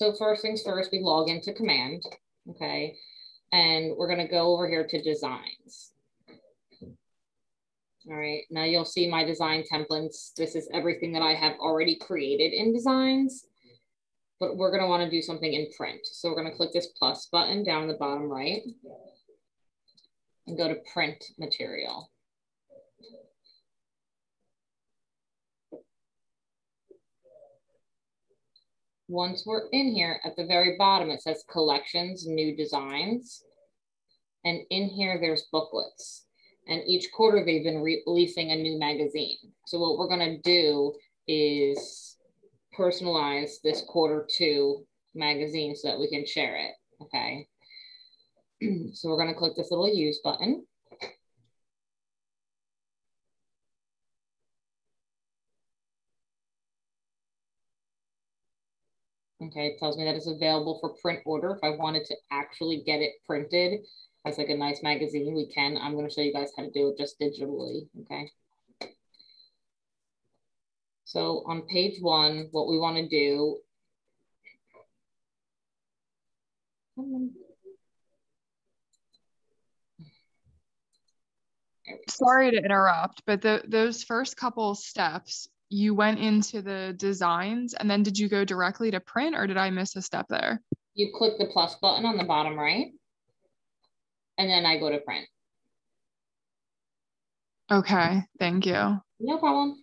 So first things first, we log into Command, okay? And we're gonna go over here to Designs. All right, now you'll see my design templates. This is everything that I have already created in Designs, but we're gonna wanna do something in print. So we're gonna click this plus button down the bottom right and go to Print Material. Once we're in here, at the very bottom, it says Collections, New Designs. And in here, there's booklets. And each quarter, they've been releasing a new magazine. So what we're gonna do is personalize this Q2 magazine so that we can share it, okay? So we're gonna click this little use button. Okay, it tells me that it's available for print order. If I wanted to actually get it printed as like a nice magazine, we can. I'm gonna show you guys how to do it just digitally, okay? So on page 1, what we wanna do, sorry to interrupt, but those first couple steps, you went into the designs and then did you go directly to print or did I miss a step there? You click the plus button on the bottom right, and then I go to print. Okay, thank you. No problem.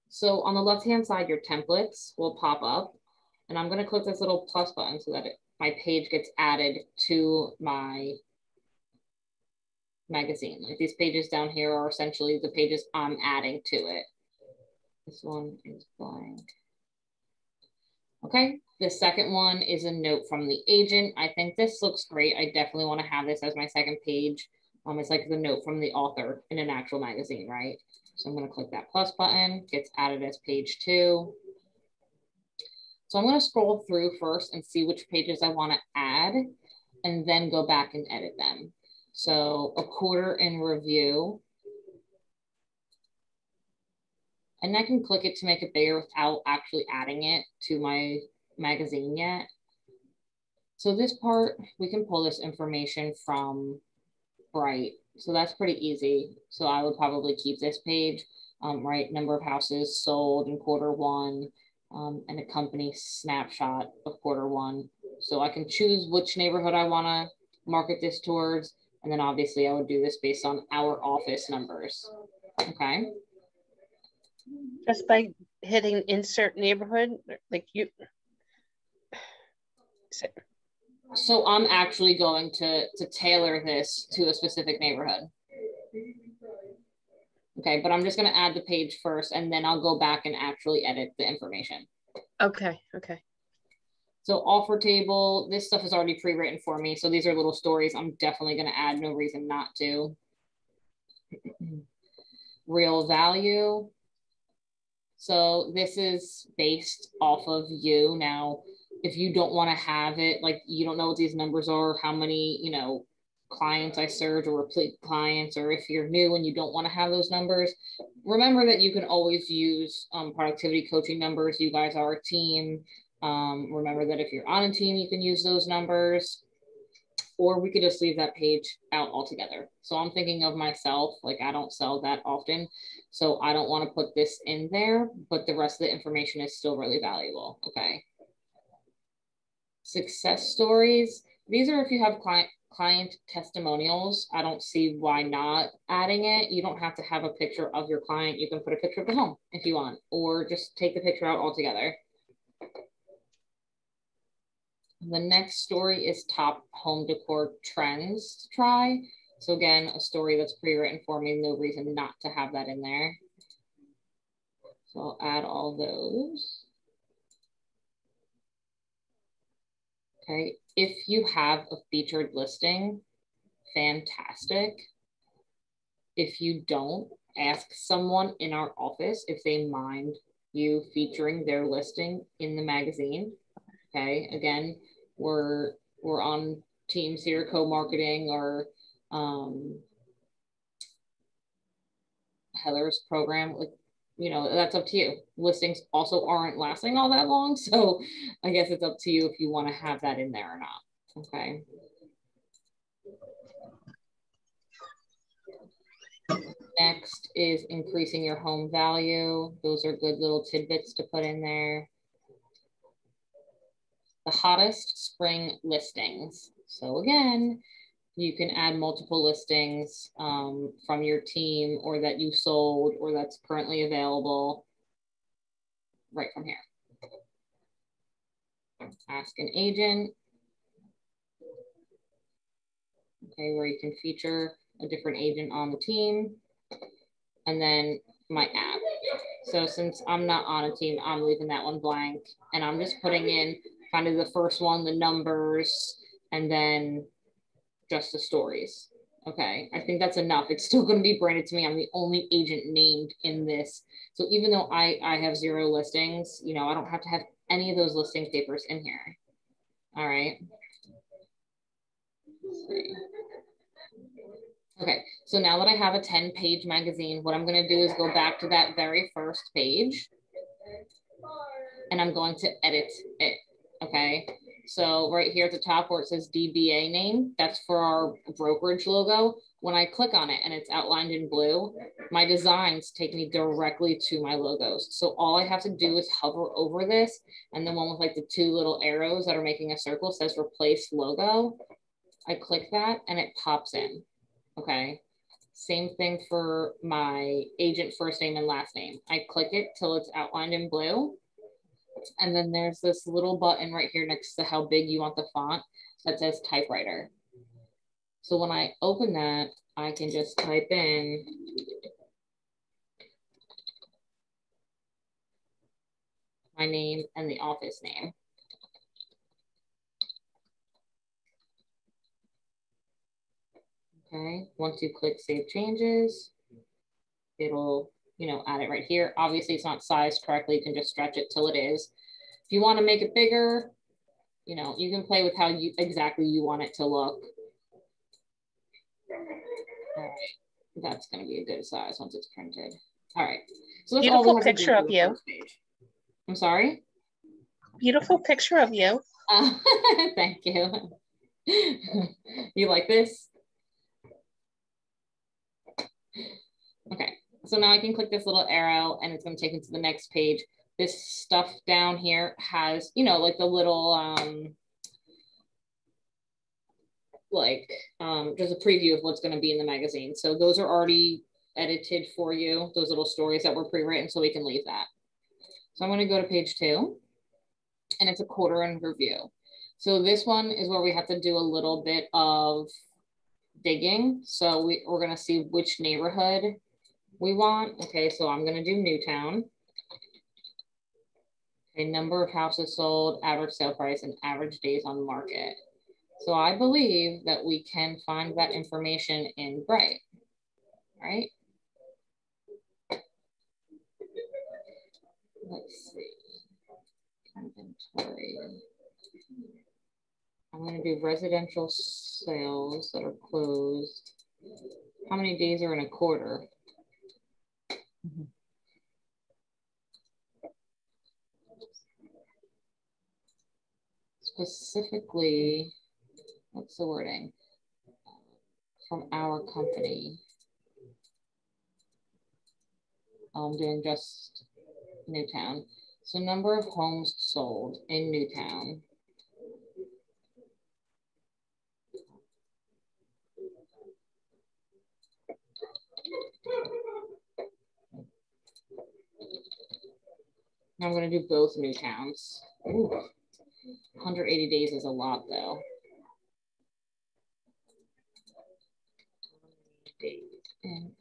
So on the left-hand side, your templates will pop up, and I'm gonna click this little plus button so that my page gets added to my magazine. Like these pages down here are essentially the pages I'm adding to it. This one is blank. Okay, the second one is a note from the agent. I think this looks great. I definitely want to have this as my second page. It's like the note from the author in an actual magazine, right? So I'm going to click that plus button, gets added as page 2. So I'm going to scroll through first and see which pages I want to add and then go back and edit them. So a quarter in review. And I can click it to make it bigger without actually adding it to my magazine yet. So this part, we can pull this information from Bright. So that's pretty easy. So I would probably keep this page, right? Number of houses sold in Q1, and a company snapshot of Q1. So I can choose which neighborhood I want to market this towards. And then obviously I would do this based on our office numbers. Okay. Just by hitting insert neighborhood, like you. So I'm actually going to tailor this to a specific neighborhood. Okay, but I'm just going to add the page first and then I'll go back and actually edit the information. Okay, okay. So offer table, this stuff is already pre-written for me. So these are little stories I'm definitely going to add, no reason not to. Real value. So this is based off of you. Now, if you don't want to have it, like you don't know what these numbers are, how many, you know, clients I served or replete clients, or if you're new and you don't want to have those numbers, remember that you can always use productivity coaching numbers. You guys are a team. Remember that if you're on a team, you can use those numbers, or we could just leave that page out altogether. So I'm thinking of myself, like I don't sell that often, so I don't want to put this in there, but the rest of the information is still really valuable, okay? Success stories. These are if you have client testimonials. I don't see why not adding it. You don't have to have a picture of your client. You can put a picture of the home if you want, or just take the picture out altogether. The next story is top home decor trends to try. So again, a story that's pre-written for me, no reason not to have that in there. So I'll add all those. Okay, if you have a featured listing, fantastic. If you don't, ask someone in our office if they mind you featuring their listing in the magazine. Okay, again, we're on teams here, co-marketing or Heather's program. Like you know, that's up to you. Listings also aren't lasting all that long. So I guess it's up to you if you want to have that in there or not. Okay. Next is increasing your home value. Those are good little tidbits to put in there. The hottest spring listings. So again, you can add multiple listings from your team or that you sold or that's currently available right from here. Ask an agent. Okay, where you can feature a different agent on the team. And then my app. So since I'm not on a team, I'm leaving that one blank. And I'm just putting in kind of the first one, the numbers, and then just the stories. Okay, I think that's enough. It's still going to be branded to me. I'm the only agent named in this. So even though I have 0 listings, you know, I don't have to have any of those listing papers in here. All right. Okay, so now that I have a 10-page magazine, what I'm going to do is go back to that very first page and I'm going to edit it. Okay, so right here at the top where it says DBA name, that's for our brokerage logo. When I click on it and it's outlined in blue, my designs take me directly to my logos. So all I have to do is hover over this, and the one with like the 2 little arrows that are making a circle says replace logo. I click that and it pops in. Okay, same thing for my agent first name and last name. I click it till it's outlined in blue. And then there's this little button right here next to how big you want the font that says typewriter. So when I open that, I can just type in my name and the office name. Okay, once you click save changes, it'll, you know, add it right here. Obviously it's not sized correctly. You can just stretch it till it is. If you want to make it bigger, you know, you can play with how you exactly you want it to look. All right, that's going to be a good size once it's printed. All right, so that's Beautiful all we have picture to do of for you. the first page. I'm sorry. Beautiful picture of you. Thank you. You like this? Okay, so now I can click this little arrow and it's going to take me to the next page. This stuff down here has, you know, like the little, there's a preview of what's going to be in the magazine. So those are already edited for you, those little stories that were pre-written, so we can leave that. So I'm going to go to page 2 and it's a quarter in review. So this one is where we have to do a little bit of digging. So we're going to see which neighborhood we want. Okay, so I'm going to do Newtown. Okay, number of houses sold, average sale price, and average days on market. So I believe that we can find that information in Bright, right? Let's see. Inventory. I'm going to do residential sales that are closed. How many days are in a quarter? Specifically, what's the wording? From our company. I'm doing just Newtown. So number of homes sold in Newtown. I'm going to do both Newtowns. Ooh, 180 days is a lot though. Days and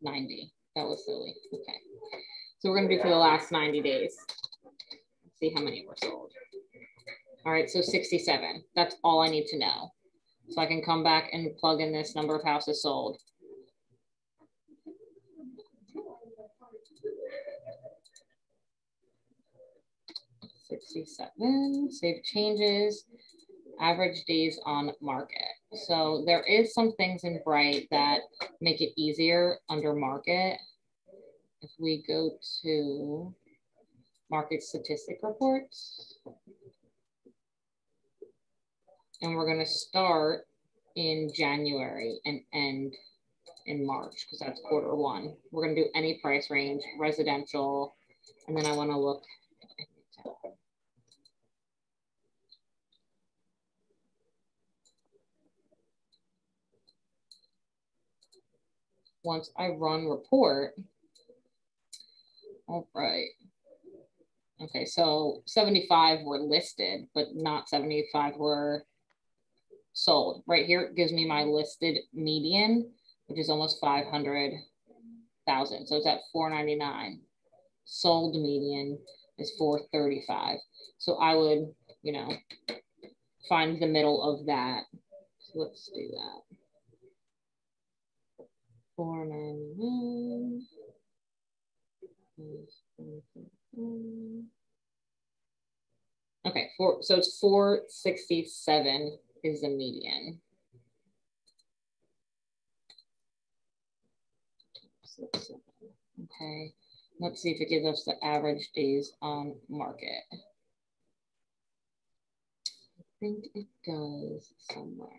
90. That was silly. Okay. So we're going to do for the last 90 days. Let's see how many were sold. All right, so 67. That's all I need to know. So I can come back and plug in this number of houses sold. $67, save changes, average days on market. So there is some things in Bright that make it easier under market, if we go to market statistic reports, and we're going to start in January and end in March, because that's Q1. We're going to do any price range, residential, and then I want to look. Once I run report, all right. Okay, so 75 were listed, but not 75 were sold. Right here, it gives me my listed median, which is almost 500,000. So it's at 499. Sold median is 435. So I would, you know, find the middle of that. So let's do that. 499. Okay, so it's 467 is the median. Okay, let's see if it gives us the average days on market. I think it does somewhere.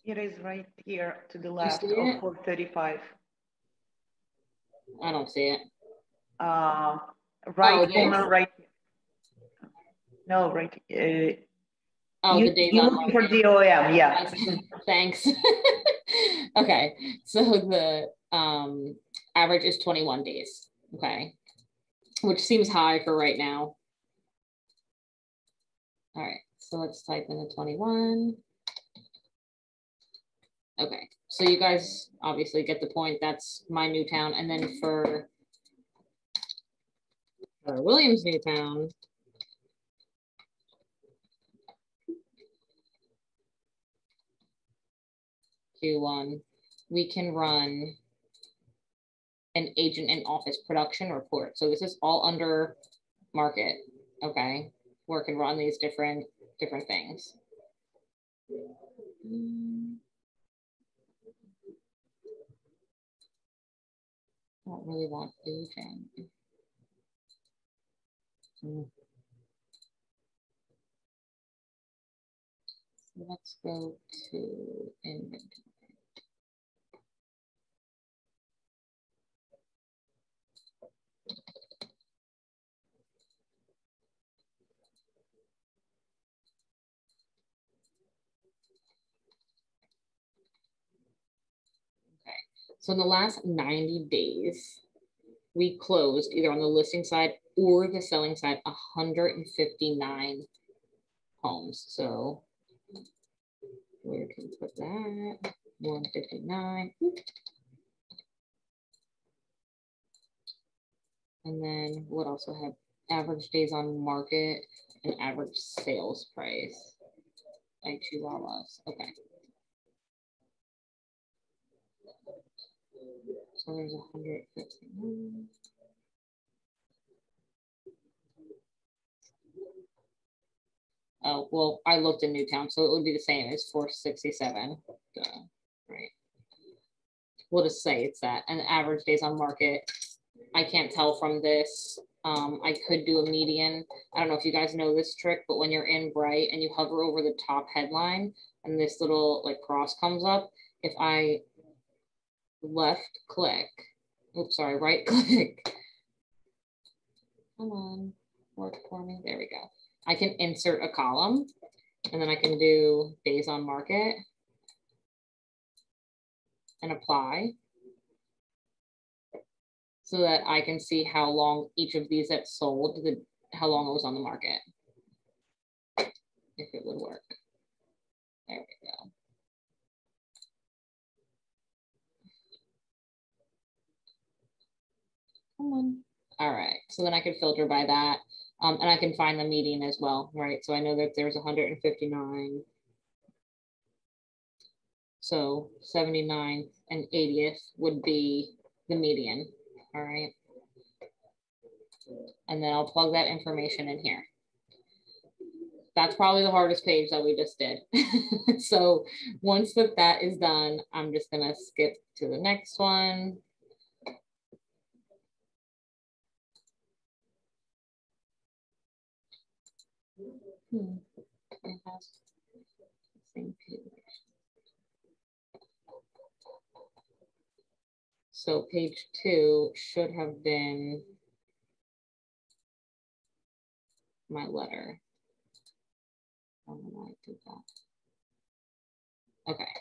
It is right here to the left of 435. I don't see it. Right, oh, right. No, right. The days on market. For DOM, yeah. Thanks. Okay, so the average is 21 days. Okay, which seems high for right now. All right, so let's type in the 21. Okay, so you guys obviously get the point. That's my Newtown. And then for Williams Newtown, Q1, we can run an agent and office production report. So this is all under market, okay? Where it can run these different things. I don't really want agent. So let's go to inventory. So in the last 90 days, we closed either on the listing side or the selling side 159 homes. So where can we put that? 159. And then what else I have? Average days on market and average sales price. Like Chihuahuas. Okay. So there's 159. Oh, well, I looked in Newtown, so it would be the same as 467. Right. We'll just say it's that. And the average days on market, I can't tell from this. I could do a median. I don't know if you guys know this trick, but when you're in Bright and you hover over the top headline and this little like cross comes up, if I left click, oops, sorry, right click. Come on, work for me. There we go. I can insert a column and then I can do days on market and apply so that I can see how long each of these that sold, how long it was on the market, if it would work. There we go. Come on. All right, so then I can filter by that. And I can find the median as well, right? So I know that there's 159. So 79th and 80th would be the median, all right? And then I'll plug that information in here. that's probably the hardest page that we just did. So once that is done, I'm just gonna skip to the next one. It has the same page. So page 2 should have been my letter. I don't know why I did that. Okay.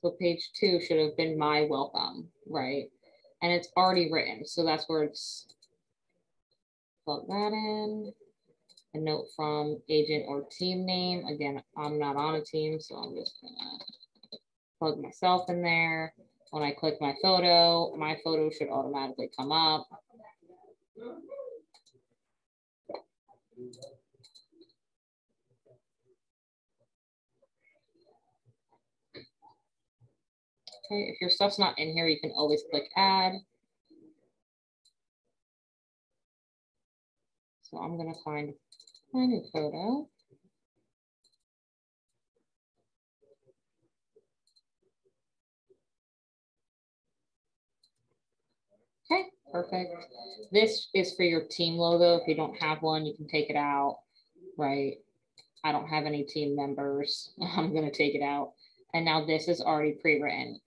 So page 2 should have been my welcome, right? And it's already written. So that's where it's, plug that in. A note from agent or team name. Again, I'm not on a team, so I'm just gonna plug myself in there. When I click my photo should automatically come up. Okay, if your stuff's not in here, you can always click add. So I'm gonna find my new photo. Okay, perfect. This is for your team logo. If you don't have one, you can take it out, right? I don't have any team members. I'm gonna take it out. And now this is already pre-written.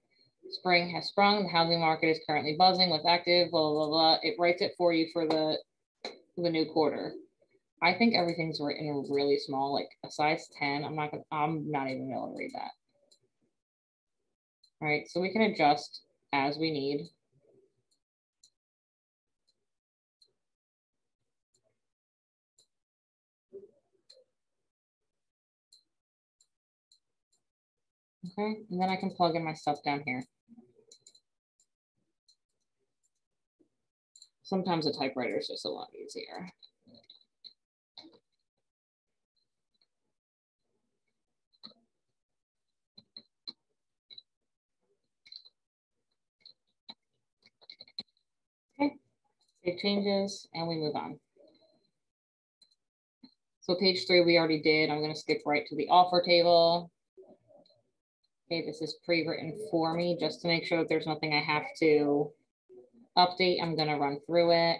Spring has sprung, the housing market is currently buzzing with active, blah, blah, blah. It writes it for you for the new quarter. I think everything's written really small, like a size 10. I'm not even able to read that. All right, so we can adjust as we need. Okay, and then I can plug in my stuff down here. Sometimes a typewriter is just a lot easier. Okay, save changes and we move on. So page 3 we already did. I'm gonna skip right to the offer table. Okay, this is pre-written for me just to make sure that there's nothing I have to update. I'm gonna run through it.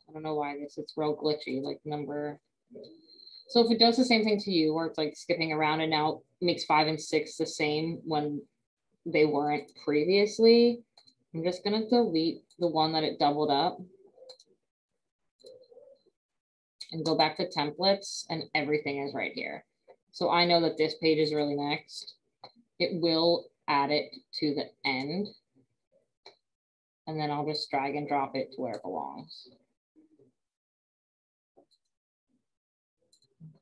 I don't know why it's real glitchy, like number. So if it does the same thing to you, where it's like skipping around and now makes 5 and 6 the same when they weren't previously, I'm just gonna delete the one that it doubled up and go back to templates, and everything is right here. So I know that this page is really next. It will add it to the end, and then I'll just drag and drop it to where it belongs.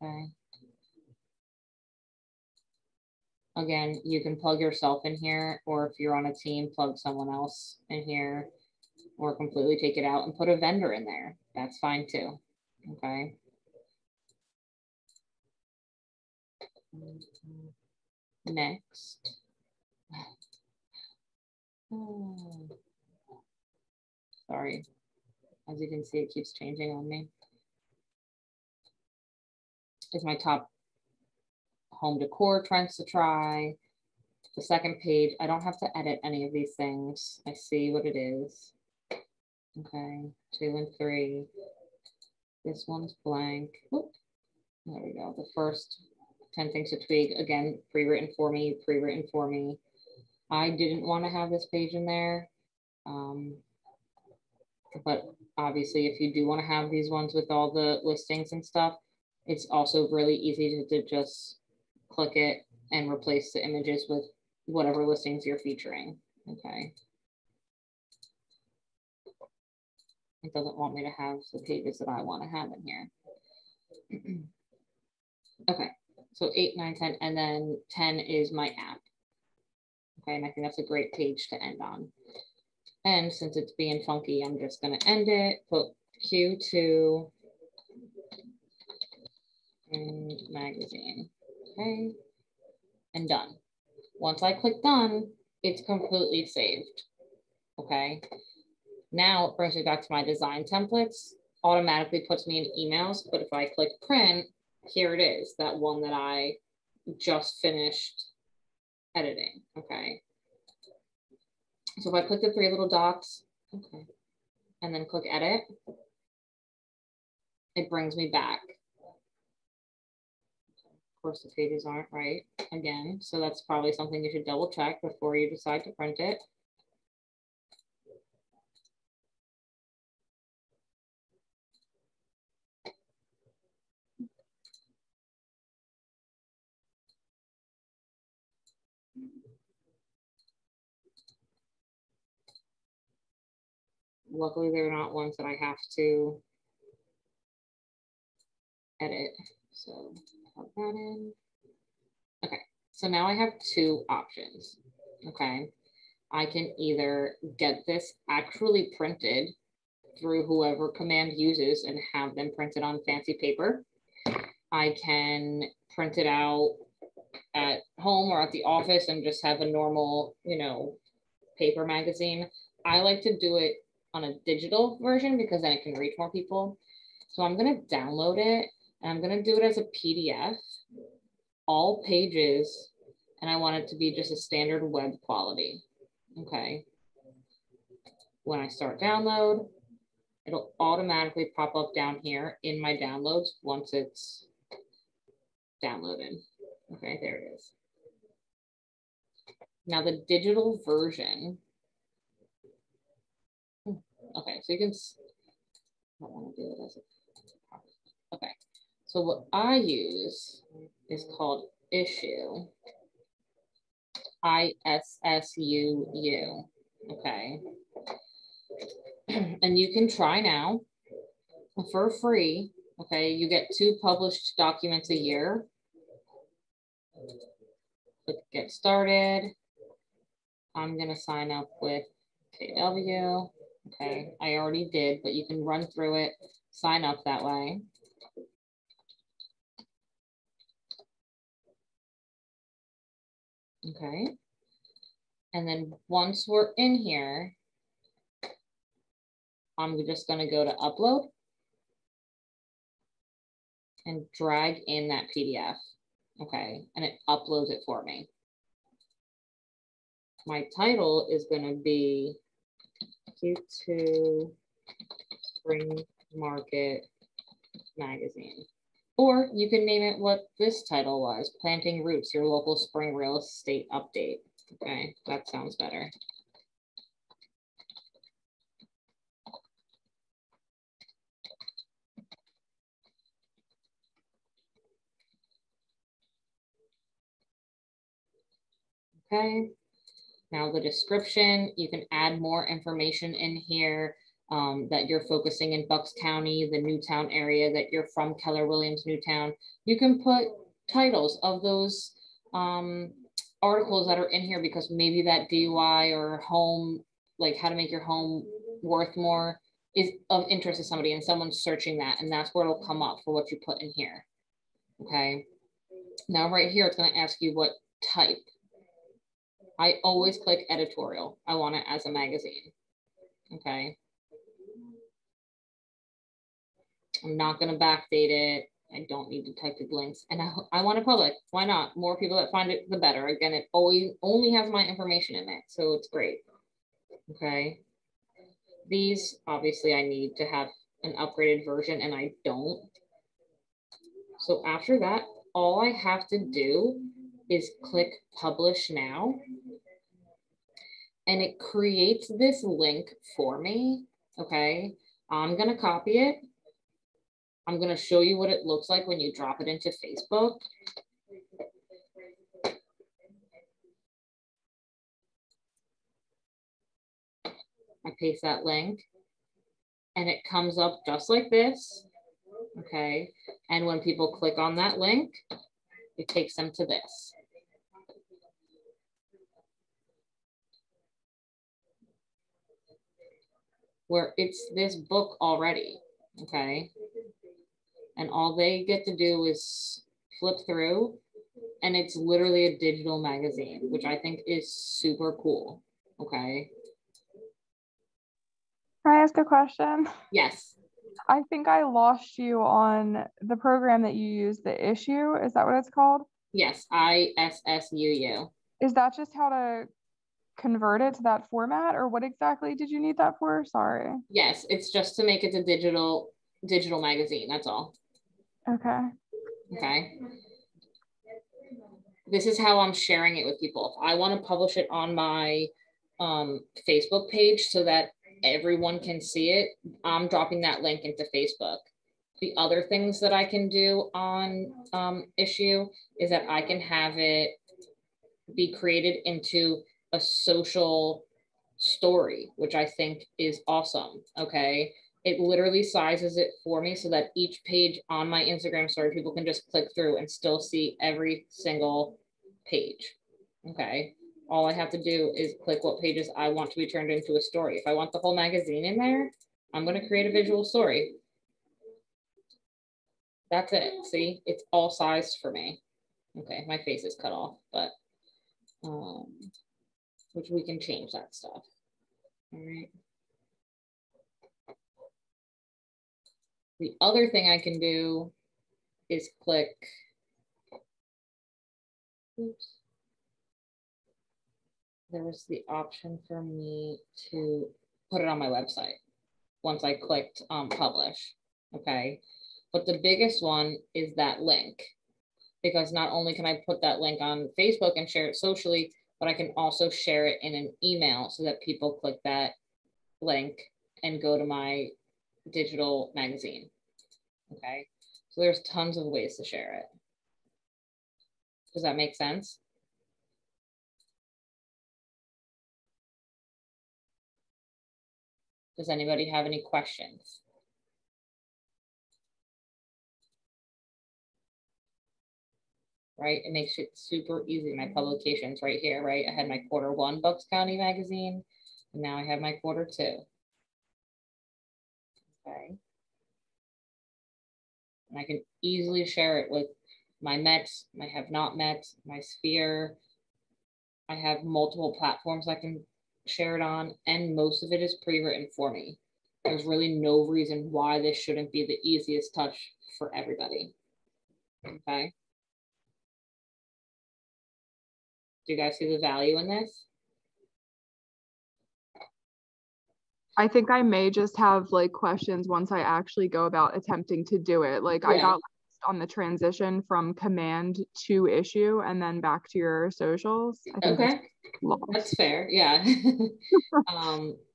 Okay. Again, you can plug yourself in here, or if you're on a team, plug someone else in here, or completely take it out and put a vendor in there. That's fine too. Okay. Next. Oh. Sorry. As you can see, it keeps changing on me. Is my top home decor trends to try. The second page, I don't have to edit any of these things. I see what it is. Okay, 2 and 3. This one's blank. Oop. There we go. The first 10 things to tweak, again, pre-written for me, pre-written for me. I didn't want to have this page in there. But obviously, if you do want to have these ones with all the listings and stuff, it's also really easy to just click it and replace the images with whatever listings you're featuring. Okay. It doesn't want me to have the pages that I want to have in here. Okay, so 8, 9, 10, and then 10 is my app. Okay, and I think that's a great page to end on. And since it's being funky, I'm just gonna end it, put Q2 and magazine, okay, and done. Once I click done, it's completely saved. okay? Now it brings me back to my design templates, automatically puts me in emails, but if I click print, here it is, that one that I just finished editing, okay? So if I click the three little dots, okay, and then click edit, it brings me back. Of course, the pages aren't right again, so that's probably something you should double check before you decide to print it. Luckily, they're not ones that I have to edit. So plug that in. Okay, so now I have two options. Okay, I can either get this actually printed through whoever command uses and have them printed on fancy paper. I can print it out at home or at the office and just have a normal, you know, paper magazine. I like to do it on a digital version because then it can reach more people. So I'm going to download it and I'm going to do it as a PDF, all pages, and I want it to be just a standard web quality. Okay. When I start download, it'll automatically pop up down here in my downloads once it's downloaded. Okay, there it is. Now the digital version. Okay, so you can, I don't want to do it as a, okay. So what I use is called Issuu, ISSUU, okay. And you can try now for free, okay. You get 2 published documents a year. Click get started. I'm gonna sign up with KW. Okay, I already did, but you can run through it, sign up that way. Okay, and then once we're in here, I'm just gonna go to upload and drag in that PDF, okay, and it uploads it for me. My title is gonna be Q2 Spring Market Magazine. Or you can name it what this title was, Planting Roots, your local spring real estate update. Okay, that sounds better. Okay, now the description, you can add more information in here that you're focusing in Bucks County, the Newtown area, that you're from Keller Williams, Newtown. You can put titles of those articles that are in here because maybe that DIY or home, like how to make your home worth more is of interest to somebody and someone's searching that, and that's where it'll come up for what you put in here. Okay, now right here, it's going to ask you what type. I always click editorial. I want it as a magazine. Okay. I'm not going to backdate it. I don't need to type the links. And I want it public. Why not? More people that find it, the better. Again, it always only has my information in it. So it's great. Okay. These, obviously, I need to have an upgraded version and I don't. So after that, all I have to do is click publish now. And it creates this link for me, okay? I'm gonna copy it. I'm gonna show you what it looks like when you drop it into Facebook. I paste that link and it comes up just like this, okay? And when people click on that link, it takes them to this. Where it's this book already, okay? And all they get to do is flip through and it's literally a digital magazine, which I think is super cool, okay? Can I ask a question? Yes. I think I lost you on the program that you use, the issue. Is that what it's called? Yes, ISSUU. Is that just how to convert it to that format, or what exactly did you need that for? Sorry. Yes, it's just to make it a digital magazine. That's all. Okay. Okay. This is how I'm sharing it with people. If I want to publish it on my Facebook page so that everyone can see it, I'm dropping that link into Facebook. The other things that I can do on Issue is that I can have it be created into a social story, which I think is awesome. Okay. It literally sizes it for me so that each page on my Instagram story, people can just click through and still see every single page. Okay. All I have to do is click what pages I want to be turned into a story. If I want the whole magazine in there, I'm going to create a visual story. That's it. See, it's all sized for me. Okay, my face is cut off, but which we can change that stuff. All right. The other thing I can do is click. Oops. There was the option for me to put it on my website once I clicked publish. Okay. But the biggest one is that link, because not only can I put that link on Facebook and share it socially, but I can also share it in an email so that people click that link and go to my digital magazine. Okay. So there's tons of ways to share it. Does that make sense? Does anybody have any questions? Right, it makes it super easy. My publications right here, right? I had my Q1 Bucks County magazine, and now I have my Q2. Okay. And I can easily share it with my Mets, my have not met, my Sphere. I have multiple platforms I can share it on, and most of it is pre-written for me. There's really no reason why this shouldn't be the easiest touch for everybody. Okay. Do you guys see the value in this? I think I may just have like questions once I actually go about attempting to do it. Like, yeah. I got lost on the transition from command to issue and then back to your socials. Okay, that's fair. Yeah.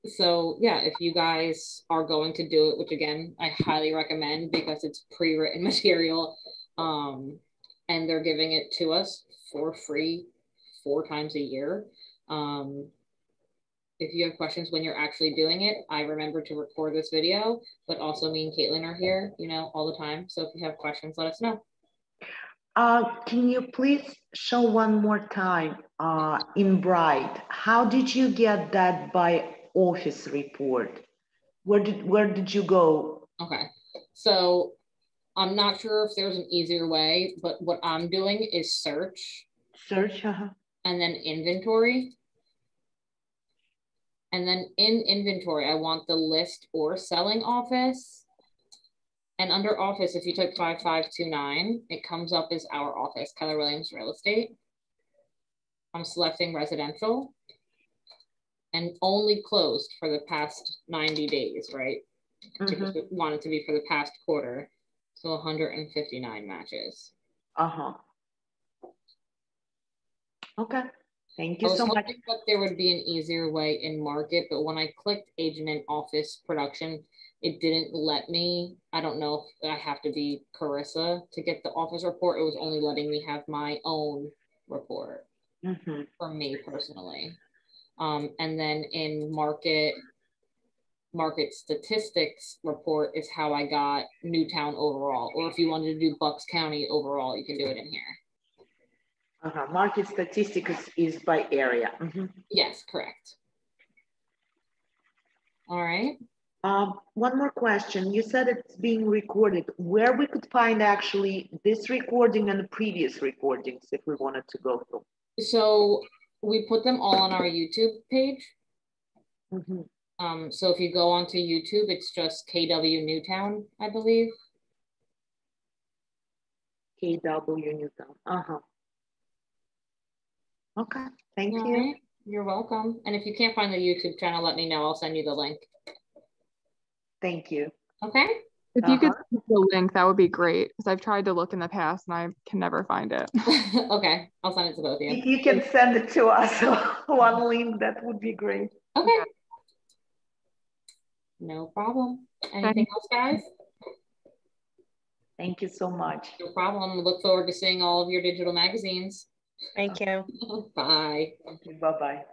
So yeah, if you guys are going to do it, which again, I highly recommend because it's pre-written material, and they're giving it to us for free 4 times a year. If you have questions when you're actually doing it, I remember to record this video, but also me and Caitlin are here, you know, all the time. So if you have questions, let us know. Can you please show one more time in Bright? How did you get that by office report? Where did you go? Okay, so I'm not sure if there's an easier way, but what I'm doing is search. Search, and then inventory. And then in inventory, I want the list or selling office. And under office, if you type 5529, it comes up as our office, Keller Williams Real Estate. I'm selecting residential and only closed for the past 90 days, right? Because we want it to be for the past quarter. So 159 matches. Okay. Thank you so much. I thought there would be an easier way in market, but when I clicked agent and office production, it didn't let me. I don't know if I have to be Carissa to get the office report. It was only letting me have my own report for me personally. And then in market statistics report is how I got Newtown overall. Or if you wanted to do Bucks County overall, you can do it in here. Market statistics is by area. Yes, correct. All right. One more question. You said it's being recorded. Where we could find actually this recording and the previous recordings if we wanted to go through? So we put them all on our YouTube page. So if you go onto YouTube, it's just KW Newtown, I believe. KW Newtown. Uh-huh. Okay, thank All you. right. You're welcome. And if you can't find the YouTube channel, let me know. I'll send you the link. Thank you. Okay. If you could send the link, that would be great, because I've tried to look in the past and I can never find it. Okay. I'll send it to both of you. If you can send it to us, one link, that would be great. Okay. No problem. Anything else, guys? Thank you so much. No problem. Look forward to seeing all of your digital magazines. Thank you. Bye. Thank you. Bye-bye.